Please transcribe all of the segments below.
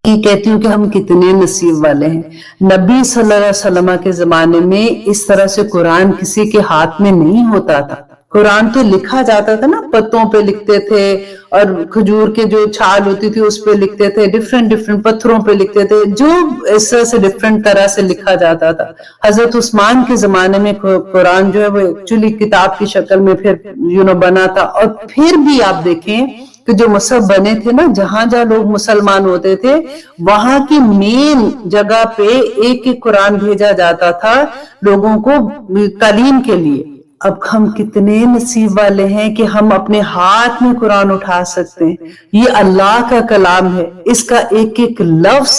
یہ کہتی ہوں کہ ہم کتنے نصیب والے ہیں. نبی صلی اللہ علیہ وسلم کے زمانے میں اس طرح سے قرآن کسی کے ہاتھ میں نہیں ہوتا تھا. قرآن تو لکھا جاتا تھا نا، پتوں پہ لکھتے تھے، اور کھجور کے جو چھال ہوتی تھی اس پہ لکھتے تھے، ڈفرینٹ پتھروں پہ لکھتے تھے، جو اس طرح سے ڈفرینٹ طرح سے لکھا جاتا تھا. حضرت عثمان کے زمانے میں قرآن جو ہے وہ ایکچولی کتاب کی شکل میں پھر بنا تھا. اور پھر بھی آپ دیکھیں کہ جو مصحف بنے تھے نا، جہاں جہاں لوگ مسلمان ہوتے تھے وہاں کی مین جگہ پہ ایک ایک قرآن بھیجا جاتا تھا لوگوں کو تعلیم کے لیے. اب ہم کتنے نصیب والے ہیں کہ ہم اپنے ہاتھ میں قرآن اٹھا سکتے ہیں. یہ اللہ کا کلام ہے، اس کا ایک ایک لفظ،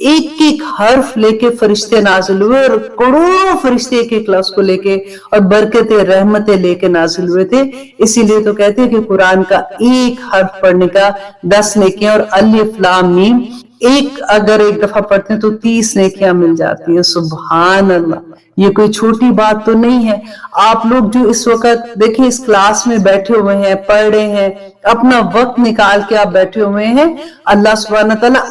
ایک ایک حرف لے کے فرشتے نازل ہوئے، اور کروڑوں فرشتے ایک ایک لفظ کو لے کے اور برکتیں رحمتیں لے کے نازل ہوئے تھے. اسی لیے تو کہتے ہیں کہ قرآن کا ایک حرف پڑھنے کا 10 نیکیاں، اور الف لام میم اگر ایک دفعہ پڑھتے ہیں تو 30 نیکیاں مل جاتی ہیں. سبحان اللہ، یہ کوئی چھوٹی بات تو نہیں ہے. آپ لوگ جو اس وقت دیکھیں اس کلاس میں بیٹھے ہوئے ہیں، پڑھ رہے ہیں، اپنا وقت نکال کے آپ بیٹھے ہوئے ہیں، اللہ سبحانہ تعالیٰ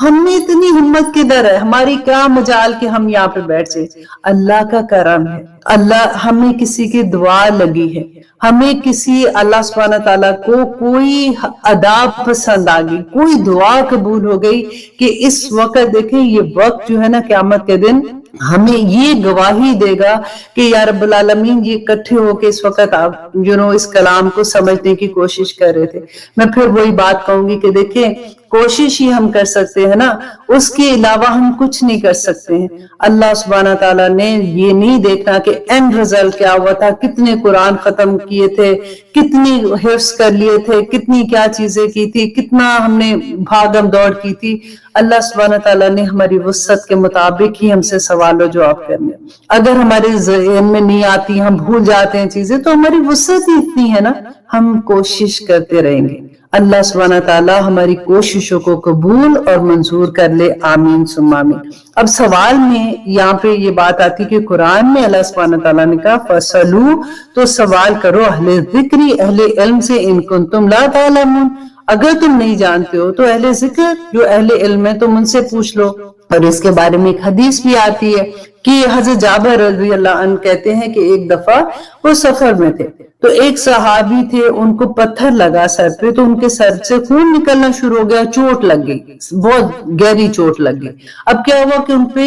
ہم میں اتنی ہمت کدھر ہے، ہماری کیا مجال کہ ہم یہاں پہ بیٹھ جائیں. اللہ کا کرم ہے. اللہ ہمیں کسی کی دعا لگی ہے، ہمیں کسی اللہ سبحانہ تعالیٰ کو کوئی ادا پسند آ گئی، کوئی دعا قبول ہو گئی کہ اس وقت دیکھیں یہ وقت جو ہے نا قیامت کے دن ہمیں یہ گواہی دے گا کہ یا رب العالمین یہ اکٹھے ہو کے اس وقت آپ اس کلام کو سمجھنے کی کوشش کر رہے تھے. میں پھر وہی بات کہوں گی کہ دیکھیں کوشش ہی ہم کر سکتے ہیں نا، اس کے علاوہ ہم کچھ نہیں کر سکتے ہیں. اللہ سبحانہ تعالیٰ نے یہ نہیں دیکھنا کہ اینڈ رزلٹ کیا ہوا تھا، کتنے قرآن ختم کیے تھے، کتنی حفظ کر لیے تھے، کتنی کیا چیزیں کی تھی، کتنا ہم نے بھاگم دوڑ کی تھی. اللہ سبحانہ تعالیٰ نے ہماری وسعت کے مطابق ہی ہم سے سوال و جواب کرنے. اگر ہمارے ذہن میں نہیں آتی، ہم بھول جاتے ہیں چیزیں، تو ہماری وسعت ہی اتنی ہے نا، ہم کوشش کرتے رہیں گے. اللہ سبحانہ تعالیٰ ہماری کوششوں کو قبول اور منظور کر لے، آمین ثم آمین. اب سوال میں یہاں پہ یہ بات آتی کہ قرآن میں اللہ سبحانہ تعالیٰ نے کہا فَاسْأَلُوا، تو سوال کرو اہل ذکری، اہل علم سے، ان کنتم لا تعلمون، اگر تم نہیں جانتے ہو تو اہل ذکر جو اہل علم ہے تم ان سے پوچھ لو. اور اس کے بارے میں ایک حدیث بھی آتی ہے کہ حضرت جابر رضی اللہ عنہ کہتے ہیں کہ ایک دفعہ وہ سفر میں تھے تو ایک صحابی تھے، ان کو پتھر لگا سر پہ، تو ان کے سر سے خون نکلنا شروع ہو گیا، چوٹ لگ گئی، بہت گہری چوٹ لگ گئی. اب کیا ہوا کہ ان پہ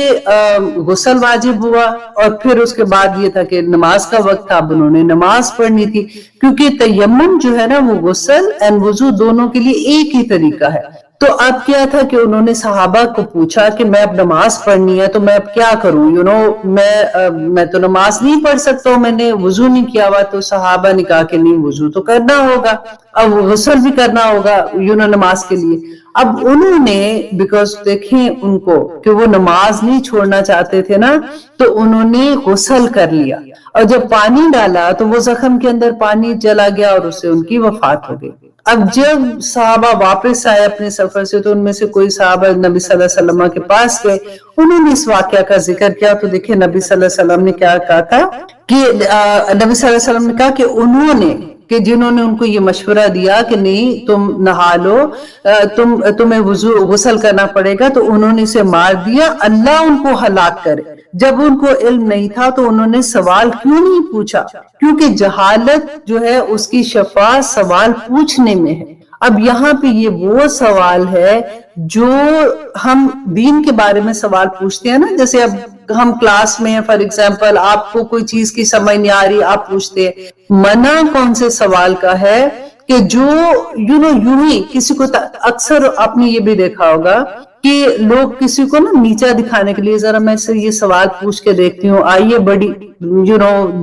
غسل واجب ہوا، اور پھر اس کے بعد یہ تھا کہ نماز کا وقت تھا، اب انہوں نے نماز پڑھنی تھی، کیونکہ تیمم جو ہے نا وہ غسل اور وضو دونوں کے لیے ایک ہی طریقہ ہے. تو اب کیا تھا کہ انہوں نے صحابہ کو پوچھا کہ میں اب نماز پڑھنی ہے تو میں اب کیا کروں، میں تو نماز نہیں پڑھ سکتا ہوں، میں نے وضو نہیں کیا ہوا. تو صحابہ نے کہا کہ نہیں، وضو تو کرنا ہوگا، اب غسل بھی کرنا ہوگا نماز کے لیے. اب انہوں نے بیکاز دیکھیں ان کو کہ وہ نماز نہیں چھوڑنا چاہتے تھے نا، تو انہوں نے غسل کر لیا، اور جب پانی ڈالا تو وہ زخم کے اندر پانی چلا گیا اور اس سے ان کی وفات ہو گئی. اب جب صحابہ واپس آئے اپنے سفر سے تو ان میں سے کوئی صحابہ نبی صلی اللہ علیہ وسلم کے پاس گئے، انہوں نے اس واقعہ کا ذکر کیا. تو دیکھیں نبی صلی اللہ علیہ وسلم نے کیا کہا تھا کہ نبی صلی اللہ علیہ وسلم نے کہا کہ انہوں نے کہ جنہوں نے ان کو یہ مشورہ دیا کہ نہیں تم نہا لو، تمہیں غسل کرنا پڑے گا، تو انہوں نے اسے مار دیا، اللہ ان کو ہلاک کرے. جب ان کو علم نہیں تھا تو انہوں نے سوال کیوں نہیں پوچھا؟ کیونکہ جہالت جو ہے اس کی شفا سوال پوچھنے میں ہے. اب یہاں پہ یہ وہ سوال ہے جو ہم دین کے بارے میں سوال پوچھتے ہیں نا، جیسے اب ہم کلاس میں ہیں، فار ایگزامپل آپ کو کوئی چیز کی سمجھ نہیں آ رہی، آپ پوچھتے ہیں. منع کون سے سوال کا ہے کہ جو یوں ہی کسی کو، اکثر آپ نے یہ بھی دیکھا ہوگا کہ لوگ کسی کو نا نیچا دکھانے کے لیے ذرا میں سے یہ سوال پوچھ کے دیکھتی ہوں، آئیے بڑی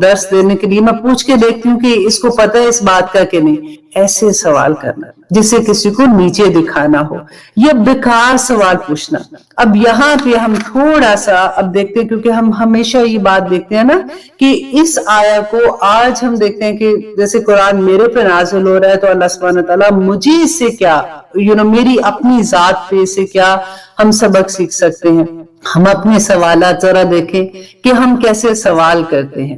درس دینے کے لیے میں پوچھ کے دیکھتی ہوں کہ اس کو پتہ ہے اس بات کا کہ نہیں. ایسے سوال کرنا جس سے کسی کو نیچے دکھانا ہو، یہ بیکار سوال پوچھنا. اب یہاں پہ ہم تھوڑا سا اب دیکھتے ہیں، کیونکہ ہم ہمیشہ یہ بات دیکھتے ہیں نا کہ اس آیا کو آج ہم دیکھتے ہیں کہ جیسے قرآن میرے پہ نازل ہو رہا ہے تو اللہ سبحانہ تعالیٰ مجھے اس سے کیا میری اپنی ذات پہ سے کیا ہم سبق سیکھ سکتے ہیں. ہم اپنے سوالات ذرا دیکھیں کہ ہم کیسے سوال کرتے ہیں.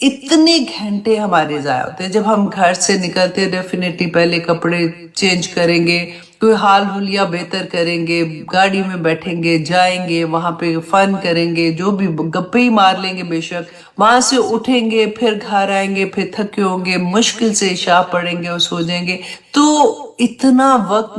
اتنے گھنٹے ہمارے ضائع ہوتے ہیں. جب ہم گھر سے نکلتے ہیں ڈیفینیٹلی پہلے کپڑے چینج کریں گے, کوئی حال حلیہ بہتر کریں گے, گاڑی میں بیٹھیں گے, جائیں گے, وہاں پہ فن کریں گے, جو بھی گپے ہی مار لیں گے بے شک, وہاں سے اٹھیں گے, پھر گھر آئیں گے, پھر تھکے ہوں گے, مشکل سے عشاء پڑھیں گے اور سو جائیں گے. تو اتنا وقت,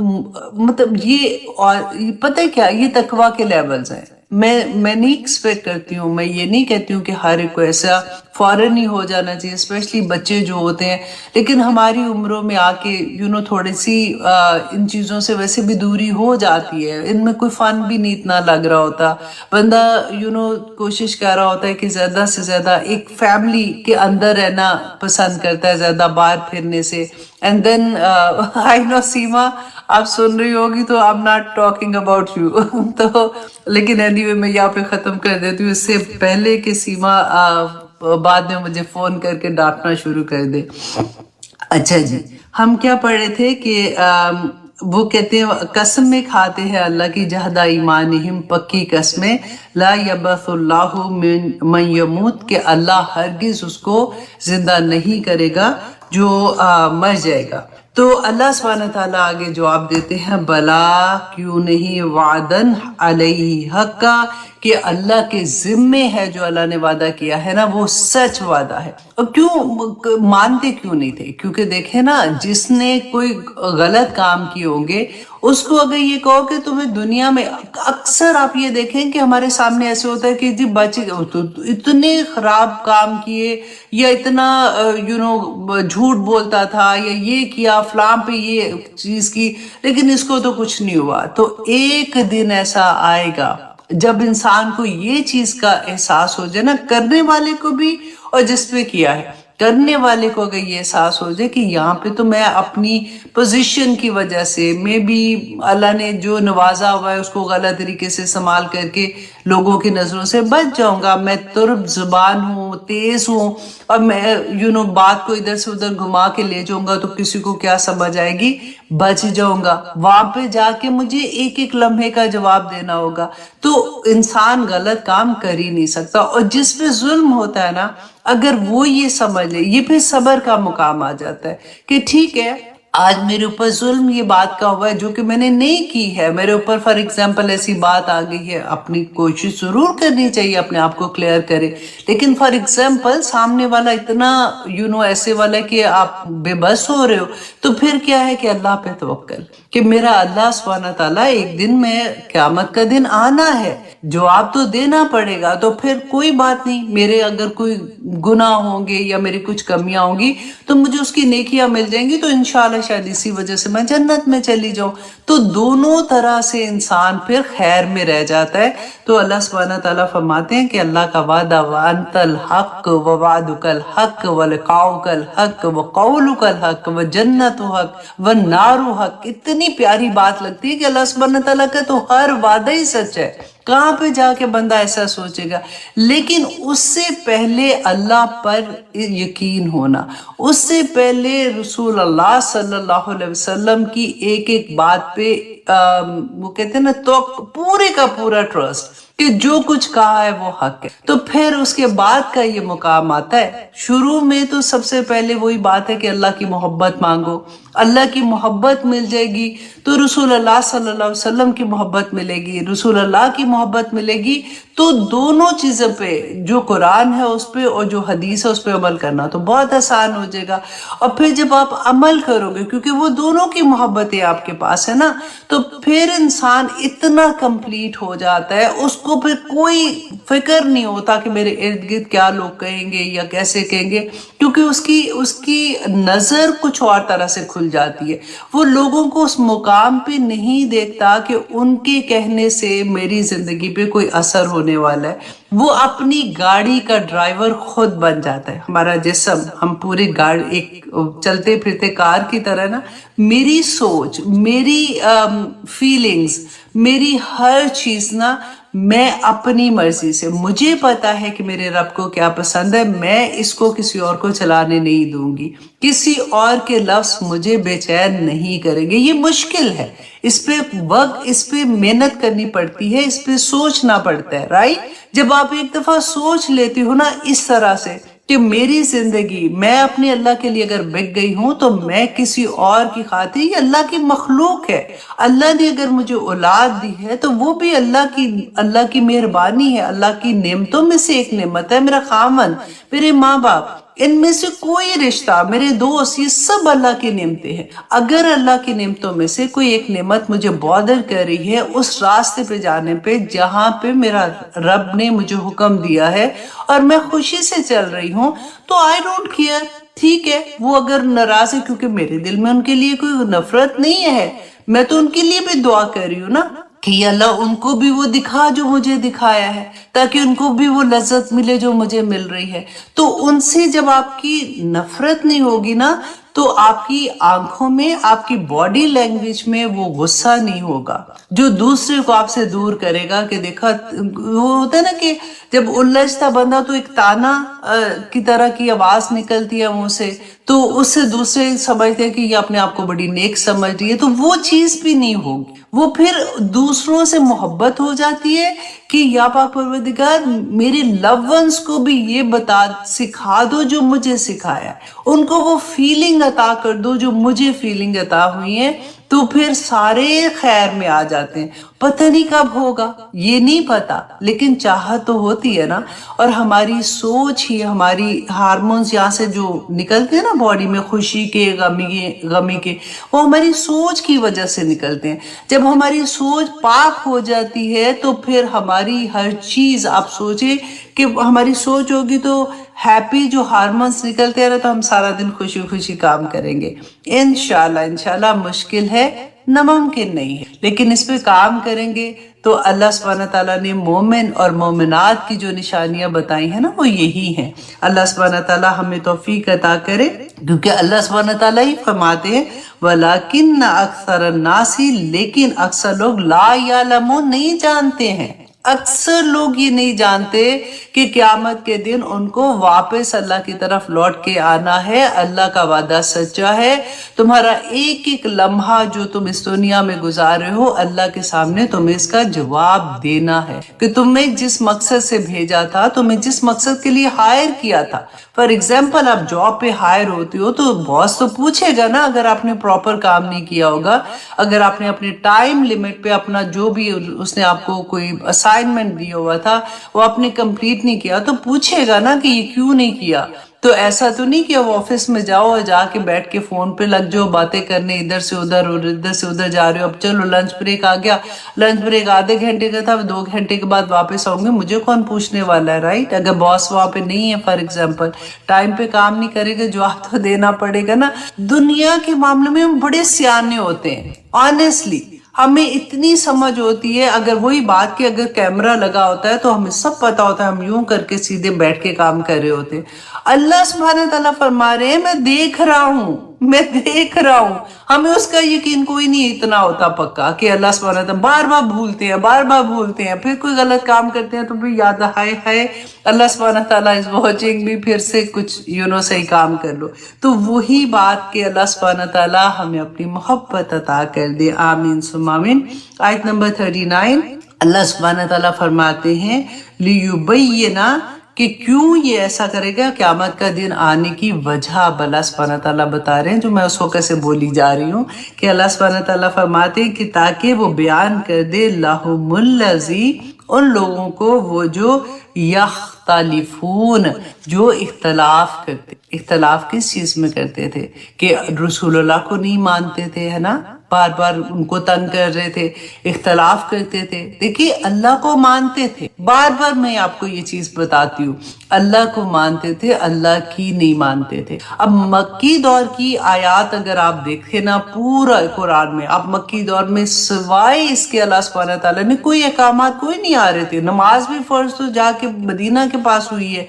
مطلب یہ, اور پتہ ہے کیا, یہ تقویٰ کے لیولز ہیں. میں نہیں ایکسپیکٹ کرتی ہوں, میں یہ نہیں کہتی ہوں کہ ہر ایک کو ایسا فوراً ہی ہو جانا چاہیے, اسپیشلی بچے جو ہوتے ہیں. لیکن ہماری عمروں میں آ کے تھوڑی سی ان چیزوں سے ویسے بھی دوری ہو جاتی ہے. ان میں کوئی فن بھی نہیں اتنا لگ رہا ہوتا. بندہ کوشش کر رہا ہوتا ہے کہ زیادہ سے زیادہ ایک فیملی کے اندر رہنا پسند کرتا ہے, زیادہ باہر پھرنے سے. اینڈ دین آئی نو سیما آپ سن رہی ہوگی تو I'm not talking about you. تو لیکن اینی وے میں یہاں پہ ختم کر دیتی ہوں, اس سے پہلے کہ سیما بعد میں مجھے فون کر کے ڈانٹنا شروع کر دے. اچھا جی, ہم کیا پڑھ رہے تھے کہ وہ کہتے ہیں قسم میں کھاتے ہیں اللہ کی جہدہ ایمانہم, پکی قسمیں, لا یبعث اللہ من یموت, کہ اللہ ہرگز اس کو زندہ نہیں کرے گا جو مر جائے گا. تو اللہ سبحانہ تعالیٰ آگے جواب دیتے ہیں, بلا کیوں نہیں, وعدن علیہ حقا, کہ اللہ کے ذمے ہے جو اللہ نے وعدہ کیا ہے نا وہ سچ وعدہ ہے. اور کیوں مانتے کیوں نہیں تھے؟ کیونکہ دیکھیں نا, جس نے کوئی غلط کام کیے ہوں گے اس کو اگر یہ کہو کہ تمہیں دنیا میں, اکثر آپ یہ دیکھیں کہ ہمارے سامنے ایسے ہوتا ہے کہ جی بچے اتنے خراب کام کیے, یا اتنا جھوٹ بولتا تھا, یا یہ کیا فلاں پہ یہ چیز کی, لیکن اس کو تو کچھ نہیں ہوا. تو ایک دن ایسا آئے گا جب انسان کو یہ چیز کا احساس ہو جائے نا, کرنے والے کو بھی اور جس پہ کیا ہے, کرنے والے کو اگر یہ احساس ہو جائے کہ یہاں پہ تو میں اپنی پوزیشن کی وجہ سے, میں بھی اللہ نے جو نوازا ہوا ہے اس کو غلط طریقے سے استعمال کر کے لوگوں کی نظروں سے بچ جاؤں گا, میں ترب زبان ہوں, تیز ہوں, اور میں بات کو ادھر سے ادھر گھما کے لے جاؤں گا تو کسی کو کیا سمجھ آئے گی, بچ جاؤں گا. وہاں پہ جا کے مجھے ایک ایک لمحے کا جواب دینا ہوگا. تو انسان غلط کام کر ہی نہیں سکتا. اور جس پہ ظلم ہوتا ہے نا, اگر وہ یہ سمجھ لے, یہ پھر صبر کا مقام آ جاتا ہے کہ ٹھیک ہے آج میرے اوپر ظلم یہ بات کا ہوا ہے جو کہ میں نے نہیں کی ہے, میرے اوپر فار ایگزامپل ایسی بات آ گئی ہے, اپنی کوشش ضرور کرنی چاہیے اپنے آپ کو کلیئر کرے, لیکن فار ایگزامپل سامنے والا اتنا ایسے والا کہ آپ بے بس ہو رہے ہو, تو پھر کیا ہے کہ اللہ پہ توکل, کہ میرا اللہ سبحانہ تعالیٰ ایک دن میں قیامت کا دن آنا ہے, جواب تو دینا پڑے گا. تو پھر کوئی بات نہیں, میرے اگر کوئی گناہ ہوں گے یا میری کچھ کمیاں ہوں گی تو مجھے اس کی نیکیاں مل جائیں گی, تو انشاءاللہ شاید اسی وجہ سے میں جنت میں چلی جاؤں. تو دونوں طرح سے انسان پھر خیر میں رہ جاتا ہے. تو اللہ سبحانہ تعالیٰ فرماتے ہیں کہ اللہ کا وعدہ وانت الحق ووعدک الحق ولقاؤک الحق وقولک الحق وجنت حق والنار حق. اتنی پیاری بات لگتی ہے کہ اللہ سبحانہ تعالیٰ کا تو ہر وعدہ ہی سچ ہے. کہاں پہ جا کے بندہ ایسا سوچے گا؟ لیکن اس سے پہلے اللہ پر یقین ہونا, اس سے پہلے رسول اللہ صلی اللہ علیہ وسلم کی ایک ایک بات پہ وہ کہتے ہیں نا تو پورے کا پورا ٹرسٹ کہ جو کچھ کہا ہے وہ حق ہے. تو پھر اس کے بعد کا یہ مقام آتا ہے. شروع میں تو سب سے پہلے وہی بات ہے کہ اللہ کی محبت مانگو, اللہ کی محبت مل جائے گی تو رسول اللہ صلی اللہ علیہ وسلم کی محبت ملے گی, رسول اللہ کی محبت ملے گی. تو دونوں چیزوں پہ, جو قرآن ہے اس پہ اور جو حدیث ہے اس پہ عمل کرنا تو بہت آسان ہو جائے گا. اور پھر جب آپ عمل کرو گے, کیونکہ وہ دونوں کی محبتیں آپ کے پاس ہے نا, تو پھر انسان اتنا کمپلیٹ ہو جاتا ہے, اس کو پھر کوئی فکر نہیں ہوتا کہ میرے ارد گرد کیا لوگ کہیں گے یا کیسے کہیں گے, کیونکہ اس کی نظر کچھ اور طرح سے کھل جاتی ہے. وہ لوگوں کو اس مقام پہ نہیں دیکھتا کہ ان کے کہنے سے میری زندگی پہ کوئی اثر ہونے والا ہے. وہ اپنی گاڑی کا ڈرائیور خود بن جاتا ہے. ہمارا جسم, ہم پوری گاڑی ایک چلتے پھرتے کار کی طرح نا, میری سوچ, میری فیلنگز, میری ہر چیز نا میں اپنی مرضی سے, مجھے پتا ہے کہ میرے رب کو کیا پسند ہے, میں اس کو کسی اور کو چلانے نہیں دوں گی, کسی اور کے لفظ مجھے بے چین نہیں کریں گے. یہ مشکل ہے, اس پہ وقت, اس پہ محنت کرنی پڑتی ہے, اس پہ سوچنا پڑتا ہے, رائٹ. جب آپ ایک دفعہ سوچ لیتی ہو نا اس طرح سے کہ میری زندگی میں اپنے اللہ کے لیے اگر بک گئی ہوں تو میں کسی اور کی خاطر، یہ اللہ کی مخلوق ہے. اللہ نے اگر مجھے اولاد دی ہے تو وہ بھی اللہ کی مہربانی ہے، اللہ کی نعمتوں میں سے ایک نعمت ہے. میرا خامن، میرے ماں باپ، ان میں سے کوئی رشتہ، میرے دوست، یہ سب اللہ کی نعمتیں ہیں. اگر اللہ کی نعمتوں میں سے کوئی ایک نعمت مجھے بادر کر رہی ہے اس راستے پہ جانے پہ جہاں پہ میرا رب نے مجھے حکم دیا ہے اور میں خوشی سے چل رہی ہوں، تو آئی ڈونٹ کیئر. ٹھیک ہے، وہ اگر ناراض ہے، کیونکہ میرے دل میں ان کے لیے کوئی نفرت نہیں ہے، میں تو ان کے لیے بھی دعا کر رہی ہوں نا کہ یا اللہ ان کو بھی وہ دکھا جو مجھے دکھایا ہے، تاکہ ان کو بھی وہ لذت ملے جو مجھے مل رہی ہے. تو ان سے جب آپ کی نفرت نہیں ہوگی نا، تو آپ کی آنکھوں میں، آپ کی باڈی لینگویج میں وہ غصہ نہیں ہوگا جو دوسرے کو آپ سے دور کرے گا. کہ دیکھا، وہ ہوتا ہے نا کہ جب الجھتا بندہ تو ایک تانا کی طرح کی آواز نکلتی ہے منہ سے، تو اس سے دوسرے سمجھتے ہیں کہ یہ اپنے آپ کو بڑی نیک سمجھ رہی ہے، تو وہ چیز بھی نہیں ہوگی. وہ پھر دوسروں سے محبت ہو جاتی ہے کہ یا پاک پروردگار میرے لو ونس کو بھی یہ سکھا دو جو مجھے سکھایا، ان کو وہ فیلنگ عطا کر دو جو مجھے فیلنگ عطا ہوئی ہے. تو پھر سارے خیر میں آ جاتے ہیں. پتہ نہیں کب ہوگا، یہ نہیں پتا، لیکن چاہت تو ہوتی ہے نا. اور ہماری سوچ ہی، ہماری ہارمونز یہاں سے جو نکلتے ہیں نا باڈی میں، خوشی کے، غمی کے، وہ ہماری سوچ کی وجہ سے نکلتے ہیں. جب ہماری سوچ پاک ہو جاتی ہے تو پھر ہماری ہر چیز، آپ سوچیں کہ ہماری سوچ ہوگی تو ہیپی جو ہارمونز نکلتے ہیں نا، تو ہم سارا دن خوشی خوشی کام کریں گے. انشاءاللہ مشکل ہے، ناممکن نہیں ہے، لیکن اس پہ کام کریں گے تو اللہ سبحانہ تعالیٰ نے مومن اور مومنات کی جو نشانیاں بتائی ہیں نا، وہ یہی ہیں. اللہ سبحانہ تعالیٰ ہمیں توفیق عطا کرے، کیونکہ اللہ سبحانہ تعالیٰ ہی فرماتے ہیں وَلَكِنَّ أَكْثَرَ النَّاسِ، لیکن اکثر لوگ لا یعلمون، نہیں جانتے ہیں. اکثر لوگ یہ نہیں جانتے کہ قیامت کے دن ان کو واپس اللہ کی طرف لوٹ کے آنا ہے. اللہ کا وعدہ سچا ہے. تمہارا ایک ایک لمحہ جو تم اس دنیا میں گزار رہے ہو، اللہ کے سامنے تمہیں اس کا جواب دینا ہے کہ تمہیں جس مقصد سے بھیجا تھا، تمہیں جس مقصد کے لیے ہائر کیا تھا. فار ایگزامپل، آپ جاب پہ ہائر ہوتی ہو تو باس تو پوچھے گا نا اگر آپ نے پراپر کام نہیں کیا ہوگا، اگر آپ نے اپنے ٹائم لیمٹ پہ اپنا جو بھی اس نے آپ کو کوئی اسائنمنٹ دیا ہوا تھا وہ آپ نے کمپلیٹ نہیں کیا، تو پوچھے گا نا کہ یہ کیوں نہیں کیا. تو ایسا تو نہیں کہ وہ آفس میں جاؤ اور جا کے بیٹھ کے فون پہ لگ جاؤ باتیں کرنے، ادھر سے ادھر اور ادھر سے ادھر جا رہے ہو. اب چلو لنچ بریک آ گیا، لنچ بریک آدھے گھنٹے کا تھا، 2 گھنٹے کے بعد واپس آؤں گے، مجھے کون پوچھنے والا ہے، رائٹ؟ اگر باس وہاں پہ نہیں ہے، فار ایگزامپل ٹائم پہ کام نہیں کرے گا، جواب تو دینا پڑے گا نا. دنیا کے معاملے میں ہم بڑے سیانے ہوتے ہیں، آنیسٹلی ہمیں اتنی سمجھ ہوتی ہے. اگر وہی بات کہ اگر کیمرہ لگا ہوتا ہے تو ہمیں سب پتا ہوتا ہے، ہم یوں کر کے سیدھے بیٹھ کے کام کر رہے ہوتے ہیں. اللہ سبحانہ تعالیٰ فرما رہے ہیں میں دیکھ رہا ہوں. ہمیں اس کا یقین کوئی نہیں اتنا ہوتا پکا کہ اللہ سبحانہ تعالیٰ بار بار بھولتے ہیں، پھر کوئی غلط کام کرتے ہیں تو پھر یاد ہے اللہ سبحانہ تعالیٰ از واچنگ بھی، پھر سے کچھ صحیح کام کر لو. تو وہی بات کہ اللہ سبحانہ تعالیٰ ہمیں اپنی محبت عطا کر دے. آمین ثم آمین. آیت نمبر 39 اللہ سبحانہ تعالیٰ فرماتے ہیں لیبینا، کہ کیوں یہ ایسا کرے گا، قیامت کا دن آنے کی وجہ اللہ سبحانہ تعالیٰ بتا رہے ہیں، جو میں اس وقت سے بولی جا رہی ہوں کہ اللہ سبحانہ تعالیٰ فرماتے ہیں کہ تاکہ وہ بیان کر دے لہم الذی، ان لوگوں کو وہ جو یختلفون، جو اختلاف کرتے. اختلاف کس چیز میں کرتے تھے؟ کہ رسول اللہ کو نہیں مانتے تھے، ہے نا، بار بار ان کو تنگ کر رہے تھے، اختلاف کرتے تھے. دیکھیے اللہ کو مانتے تھے، بار بار میں آپ کو یہ چیز بتاتی ہوں، اللہ کو مانتے تھے، اللہ کی نہیں مانتے تھے. اب مکی دور کی آیات اگر آپ دیکھیں نا پورا قرآن میں، آپ مکی دور میں سوائے اس کے اللہ سبحانہ تعالیٰ نے کوئی احکامات کوئی نہیں آ رہے تھے. نماز بھی فرض تو جا کے مدینہ کے پاس ہوئی ہے.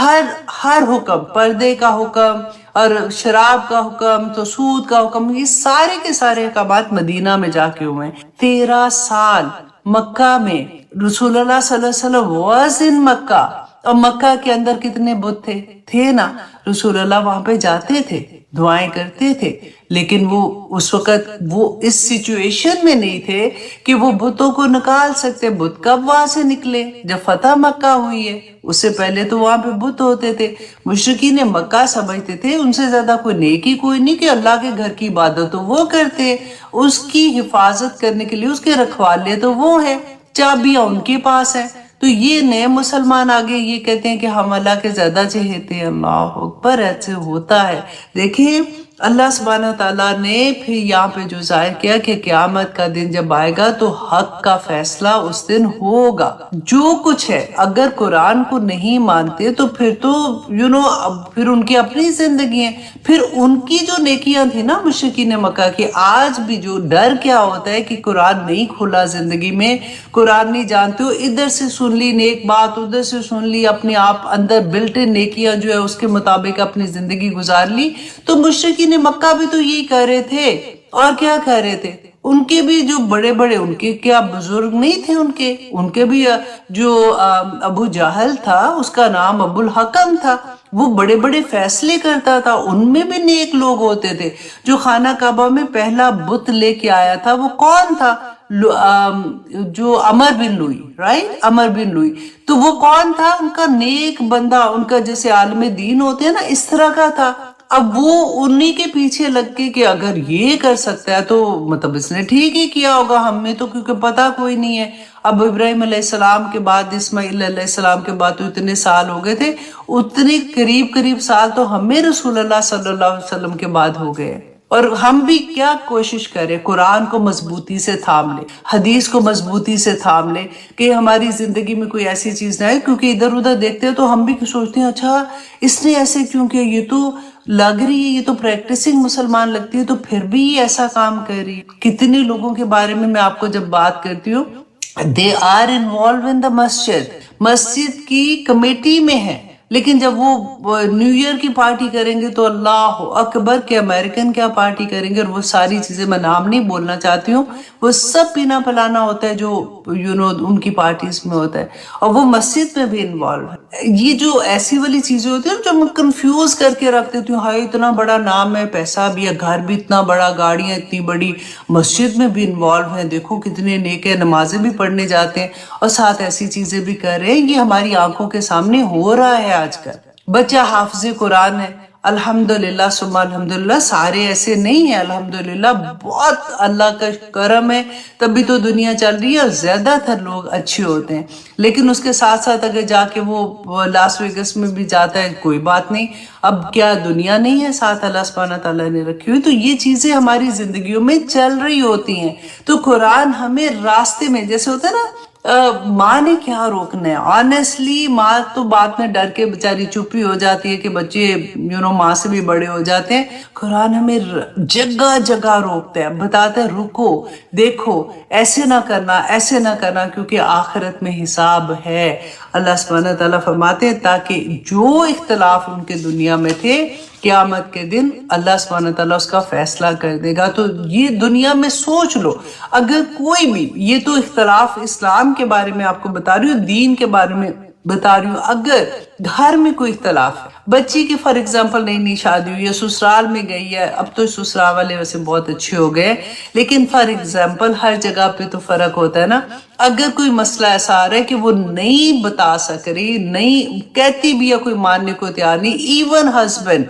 ہر حکم، پردے کا حکم اور شراب کا حکم، تو سود کا حکم، یہ سارے کے سارے احکامات مدینہ میں جا کے ہوئے ہیں. 13 سال مکہ میں رسول اللہ صلی اللہ علیہ وسلم واز ان مکہ. اور مکہ کے اندر کتنے بت تھے نا، رسول اللہ وہاں پہ جاتے تھے، دعائیں کرتے تھے، لیکن وہ اس وقت وہ اس سچویشن میں نہیں تھے کہ وہ بتوں کو نکال سکتے۔ بت کب وہاں سے نکلے؟ جب فتح مکہ ہوئی ہے، اس سے پہلے تو وہاں پہ بت ہوتے تھے۔ مشرکین مکہ سمجھتے تھے ان سے زیادہ کوئی نیکی کوئی نہیں، کہ اللہ کے گھر کی عبادت تو وہ کرتے، اس کی حفاظت کرنے کے لیے اس کے رکھوالے تو وہ ہیں، چابیاں ان کے پاس ہیں۔ تو یہ نئے مسلمان آگے یہ کہتے ہیں کہ ہم اللہ کے زیادہ چہتے ہیں۔ اللہ اکبر، ایسے ہوتا ہے۔ دیکھیں اللہ سبحانہ تعالیٰ نے پھر یہاں پہ جو ظاہر کیا کہ قیامت کا دن جب آئے گا تو حق کا فیصلہ اس دن ہوگا۔ جو کچھ ہے، اگر قرآن کو نہیں مانتے تو پھر تو پھر ان کی اپنی زندگی ہے، پھر ان کی جو نیکیاں تھیں نا مشرکین مکہ کی، آج بھی جو ڈر کیا ہوتا ہے کہ قرآن نہیں کھلا زندگی میں، قرآن نہیں جانتے ہو، ادھر سے سن لی نیک بات، ادھر سے سن لی، اپنے آپ اندر بلٹ ان نیکیاں جو ہے اس کے مطابق اپنی زندگی گزار لی۔ تو مشرکین مکہ بھی تو یہی کر رہے تھے، اور کیا کر رہے تھے؟ ان کے بھی جو بڑے بڑے، ان کے کیا بزرگ نہیں تھے، ان کے بھی جو ابو جہل تھا، اس کا نام ابو الحکم تھا، وہ بڑے بڑے فیصلے کرتا تھا، ان میں بھی نیک لوگ ہوتے تھے۔ جو خانہ کعبہ میں پہلا بت لے کے آیا تھا وہ کون تھا؟ جو عمر بن لوئی، رائٹ، عمر بن لوئی، تو وہ کون تھا؟ ان کا نیک بندہ، ان کا جیسے عالم دین ہوتے ہیں نا، اس طرح کا تھا۔ اب وہ انہی کے پیچھے لگ کے کہ اگر یہ کر سکتا ہے تو مطلب اس نے ٹھیک ہی کیا ہوگا، ہمیں تو کیونکہ پتا کوئی نہیں ہے۔ اب ابراہیم علیہ السلام کے بعد، اسماعیل علیہ السلام کے بعد تو اتنے سال ہو گئے تھے، اتنے قریب سال تو ہمیں رسول اللہ صلی اللہ علیہ وسلم کے بعد ہو گئے۔ اور ہم بھی کیا کوشش کریں، قرآن کو مضبوطی سے تھام لے، حدیث کو مضبوطی سے تھام لے، کہ ہماری زندگی میں کوئی ایسی چیز نہ ہے، کیونکہ ادھر ادھر دیکھتے ہیں تو ہم بھی سوچتے ہیں اچھا اس نے ایسے کیوں کیا، یہ تو لگ رہی ہے، یہ تو پریکٹسنگ مسلمان لگتی ہے، تو پھر بھی یہ ایسا کام کر رہی ہے۔ کتنے لوگوں کے بارے میں آپ کو جب بات کرتی ہوں، they are involved in the مسجد کی کمیٹی میں ہے، لیکن جب وہ نیو ایئر کی پارٹی کریں گے تو اللہ اکبر کہ امریکن کیا پارٹی کریں گے، اور وہ ساری چیزیں میں نام نہیں بولنا چاہتی ہوں، وہ سب پینا پلانا ہوتا ہے جو ان کی پارٹیز میں ہوتا ہے، اور وہ مسجد میں بھی انوالو ہے۔ یہ جو ایسی والی چیزیں ہوتی ہیں جو میں کنفیوز کر کے رکھ دیتی ہوں، ہائی اتنا بڑا نام ہے، پیسہ بھی ہے، گھر بھی اتنا بڑا، گاڑیاں اتنی بڑی، مسجد میں بھی انوالو ہیں، دیکھو کتنے نیک ہیں، نمازیں بھی پڑھنے جاتے ہیں اور ساتھ ایسی چیزیں بھی کر رہے ہیں۔ یہ ہماری آنکھوں کے سامنے ہو رہا ہے آج کل۔ بچہ حافظ قرآن ہے، الحمدللہ ثم الحمدللہ، سارے ایسے نہیں ہیں، الحمدللہ بہت اللہ کا کرم ہے، تبھی تو دنیا چل رہی ہے، اور زیادہ تر لوگ اچھے ہوتے ہیں۔ لیکن اس کے ساتھ ساتھ اگر جا کے وہ لاس ویگس میں بھی جاتا ہے، کوئی بات نہیں، اب کیا دنیا نہیں ہے ساتھ اللہ سبحانہ تعالیٰ نے رکھی ہوئی؟ تو یہ چیزیں ہماری زندگیوں میں چل رہی ہوتی ہیں۔ تو قرآن ہمیں راستے میں، جیسے ہوتا ہے نا، ماں نے کیا روکنا ہے، آنیسٹلی ماں تو بعد میں ڈر کے بیچاری چپی ہو جاتی ہے کہ بچے ماں سے بھی بڑے ہو جاتے ہیں۔ قرآن ہمیں جگہ جگہ روکتا ہے، بتاتا ہے رکو، دیکھو، ایسے نہ کرنا، ایسے نہ کرنا، کیونکہ آخرت میں حساب ہے۔ اللہ سبحانہ تعالیٰ فرماتے ہیں تاکہ جو اختلاف ان کے دنیا میں تھے، قیامت کے دن اللہ سبحانہ تعالیٰ اس کا فیصلہ کر دے گا۔ تو یہ دنیا میں سوچ لو، اگر کوئی بھی، یہ تو اختلاف اسلام کے بارے میں آپ کو بتا رہی ہوں، دین کے بارے میں بتا رہی ہوں، اگر گھر میں کوئی اختلاف ہے، بچی کی فار ایگزامپل نئی شادی ہوئی ہے، سسرال میں گئی ہے، اب تو سسرال والے ویسے بہت اچھے ہو گئے، لیکن فار ایگزامپل ہر جگہ پہ تو فرق ہوتا ہے نا۔ اگر کوئی مسئلہ ایسا آ رہا ہے کہ وہ نہیں بتا سک رہی، نہیں کہتی بھی ہے، کوئی ماننے کو تیار نہیں، ایون ہسبینڈ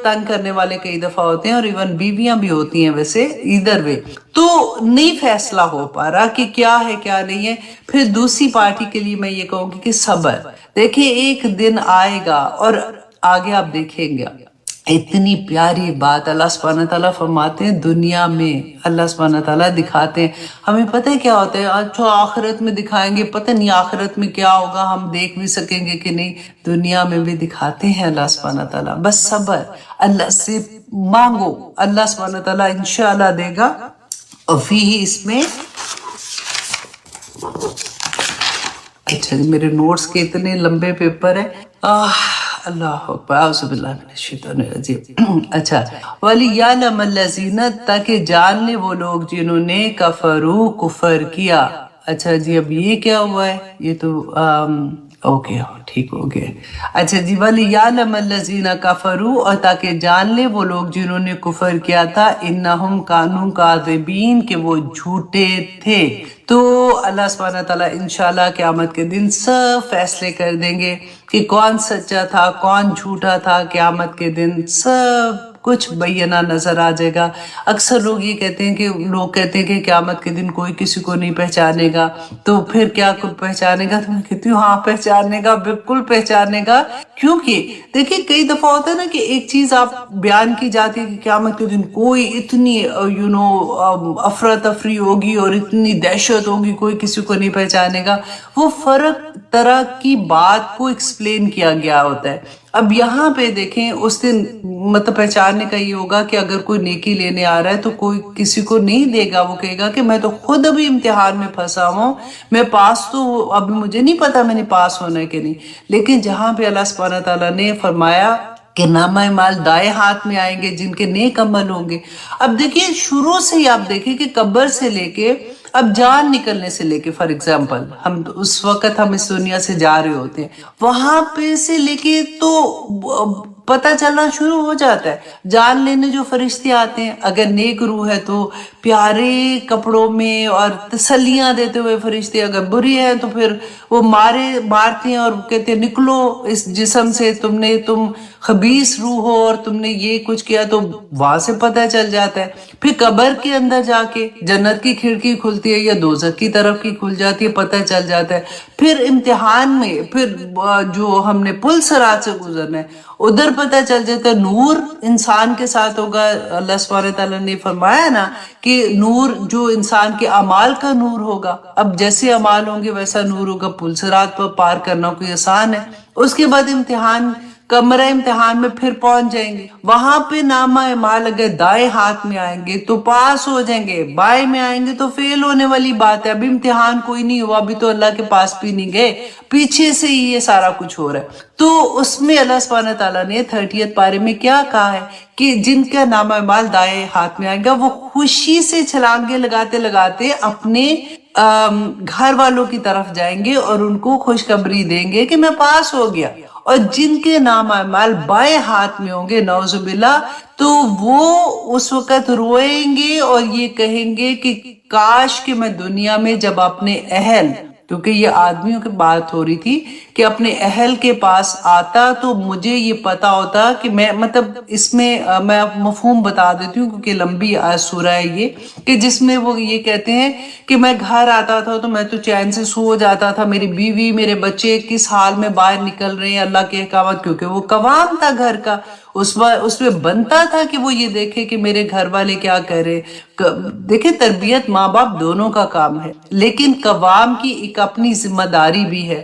تنگ کرنے والے کئی دفعہ ہوتے ہیں، اور ایون بیویاں بھی ہوتی ہیں ویسے، ادھر وے، تو نہیں فیصلہ ہو پا رہا کہ کیا ہے کیا نہیں ہے، پھر دوسری پارٹی کے لیے میں یہ کہوں گی کہ صبر۔ دیکھیں ایک دن آئے گا، اور آگے آپ دیکھیں گے اتنی پیاری بات اللہ سبحانہ تعالیٰ فرماتے ہیں، دنیا میں اللہ سبحانہ تعالیٰ دکھاتے ہیں، ہمیں پتہ ہے کیا ہوتا ہے، اچھا آخرت میں دکھائیں گے، پتہ نہیں آخرت میں کیا ہوگا، ہم دیکھ بھی سکیں گے کہ نہیں، دنیا میں بھی دکھاتے ہیں اللہ سبحانہ تعالیٰ۔ بس صبر، اللہ سے مانگو، اللہ سبحانہ تعالیٰ انشاءاللہ دے گا۔ اور فی اس میں اچھا جی، میرے نوٹس کے اتنے لمبے پیپر ہیں، اللہ اکبر، اعوذ باللہ من الشیطان الرجیم۔ اچھا، وَلِيَعْلَمَ الَّذِينَ، تاکہ جان لے وہ لوگ جنہوں نے کفروا، کفر کیا۔ اچھا جی، اب یہ کیا ہوا ہے؟ یہ تو اوکے ٹھیک ہو گیا. اچھا جی، وَلِيَعْلَمَ الَّذِينَ كَفَرُوا، اور تاکہ جان لے وہ لوگ جنہوں نے کفر کیا تھا، اِنَّهُمْ كَانُوا كَاذِبِينَ، کہ وہ جھوٹے تھے. تو اللہ سبحانہ تعالیٰ انشاءاللہ قیامت کے دن سب فیصلے کر دیں گے کہ کون سچا تھا کون جھوٹا تھا. قیامت کے دن سب کچھ بینہ نظر آ جائے گا. اکثر لوگ یہ کہتے ہیں کہ قیامت کے دن کوئی کسی کو نہیں پہچانے گا، تو پھر کیا کوئی پہچانے گا؟ تو میں کہتی ہوں ہاں پہچانے گا، بالکل پہچانے گا. کیونکہ دیکھیں کئی دفعہ ہوتا ہے نا کہ ایک چیز آپ بیان کی جاتی ہے کہ قیامت کے دن کوئی اتنی افراتفری ہوگی اور اتنی دہشت ہوگی، کوئی کسی کو نہیں پہچانے گا. وہ فرق طرح کی بات کو ایکسپلین کیا گیا ہوتا ہے. اب یہاں پہ دیکھیں اس دن مطلب پہچاننے کا یہ ہوگا کہ اگر کوئی نیکی لینے آ رہا ہے تو کوئی کسی کو نہیں دے گا. وہ کہے گا کہ میں تو خود ابھی امتحان میں پھنسا ہوں، میں پاس تو اب مجھے نہیں پتا میں نے پاس ہونا ہے کہ نہیں. لیکن جہاں پہ اللہ سبحانہ تعالیٰ نے فرمایا کہ نامہ اعمال دائیں ہاتھ میں آئیں گے جن کے نیک عمل ہوں گے. اب دیکھیے شروع سے ہی آپ دیکھیں کہ قبر سے لے کے اب جان نکلنے سے لے کے، فار ایگزامپل ہم اس وقت ہم اس دنیا سے جا رہے ہوتے ہیں، وہاں پہ سے لے کے تو پتہ چلنا شروع ہو جاتا ہے. جان لینے جو فرشتے آتے ہیں، اگر نیک روح ہے تو پیارے کپڑوں میں اور تسلیاں دیتے ہوئے فرشتے، اگر بری ہے تو پھر وہ مارتے ہیں اور کہتے ہیں نکلو اس جسم سے، تم خبیث روح ہو اور تم نے یہ کچھ کیا. تو وہاں سے پتہ چل جاتا ہے. پھر قبر کے اندر جا کے جنت کی کھڑکی کھلتی ہے یا دوزخ کی طرف کی کھل جاتی ہے، پتہ چل جاتا ہے. پھر امتحان میں پھر جو ہم نے پل صراط سے گزرنا ہے ادھر پتہ چل جاتا ہے. نور انسان کے ساتھ ہوگا. اللہ سبحانہ تعالیٰ نے فرمایا نا کہ نور جو انسان کے اعمال کا نور ہوگا، اب جیسے اعمال ہوں گے ویسا نور ہوگا. پل صراط پر پار کرنا کوئی آسان ہے. اس کے بعد امتحان، کمرہ امتحان میں پھر پہنچ جائیں گے. وہاں پہ نامہ اعمال اگر دائیں ہاتھ میں آئیں گے تو پاس ہو جائیں گے، بائیں میں آئیں گے تو فیل ہونے والی بات ہے. ابھی امتحان کوئی نہیں ہوا، ابھی تو اللہ کے پاس بھی نہیں گئے، پیچھے سے ہی یہ سارا کچھ ہو رہا ہے. تو اس میں اللہ سبحانہ تعالیٰ نے 30 پارے میں کیا کہا ہے کہ جن کا نامہ اعمال دائیں ہاتھ میں آئے گا وہ خوشی سے چھلانگے لگاتے لگاتے اپنے گھر والوں کی طرف جائیں گے اور ان کو خوشخبری دیں گے کہ میں پاس ہو گیا. اور جن کے نام اعمال بائیں ہاتھ میں ہوں گے نعوذ باللہ، تو وہ اس وقت روئیں گے اور یہ کہیں گے کہ کاش کہ میں دنیا میں جب اپنے اہل، کیونکہ یہ آدمیوں کی بات ہو رہی تھی، کہ اپنے اہل کے پاس آتا تو مجھے یہ پتا ہوتا کہ میں مطلب اس میں میں مفہوم بتا دیتی ہوں کیونکہ لمبی سورہ ہے یہ، کہ جس میں وہ یہ کہتے ہیں کہ میں گھر آتا تھا تو میں تو چین سے سو جاتا تھا، میری بیوی میرے بچے کس حال میں باہر نکل رہے ہیں اللہ کے احکامات، کیونکہ وہ قوام تھا گھر کا. اس میں بنتا تھا کہ وہ یہ دیکھے کہ میرے گھر والے کیا کر رہے. دیکھیں تربیت ماں باپ دونوں کا کام ہے، لیکن قوام کی ایک اپنی ذمہ داری بھی ہے.